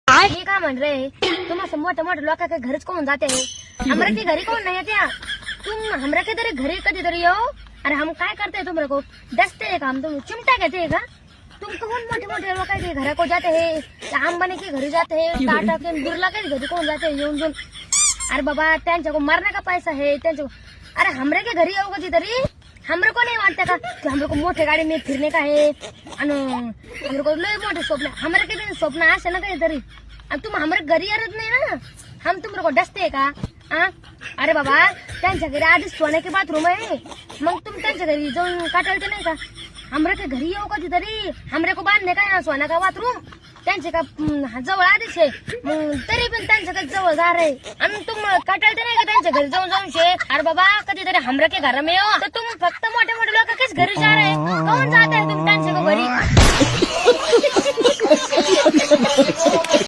मी काय म्हण रे, तुम असं मोठे मोठे लोक के घरच कोण जाते हमरा के घरी कोण नाही येत्या, तुम हमरा के तरी घरी कधीतरी येऊ. अरे हम काय करते तुमरे को डसते है का, हम तुम चिमटा कहते है का. तुम कौन मोठे मोठे लोक के घर को जाते है, अंबानी के घरी जाते है, टाटा के बिरला के घरी कोण जाते येऊन जाऊन. अरे बाबा त्यांच्या को मरने का पैसा है त्यांच्या को. अरे हमरे के घरी येऊ कधीतरी, हमरे को नहीं वाटता का कि हमरे को मोठे गाड़ी में फिरने का है, हमरे को लय मोठे स्वप्न. हमरे के भी स्वप्न असे ना कधीतरी. आणि तुम हमरे घरी येत नाही ना, हम तुमरे को डसते का. अरे बाबा त्यांच्या घरी आधीच सोन्याचे बाथरूम आहे, मग तुम त्यांच्या घरी जाऊन काटाळते नाही का. हमरे के घरी येऊ कधीतरी, हमरे को बांधणे काय ना सोन्या का बाथरूम, त्यांचे का जवळ आधीच आहे, मग तरी पण त्यांच्या का जवळ दार आहे. आणि तुम काटाळते नाही का त्यांच्या घरी जाऊन जाऊन शे. अरे बाबा कधीतरी हमरे के घर में येऊ, तर तुम फक्त मोठे मोठे लोक किस घरी जा रहे, कौन जाते है तुम त्यांच्या घरी.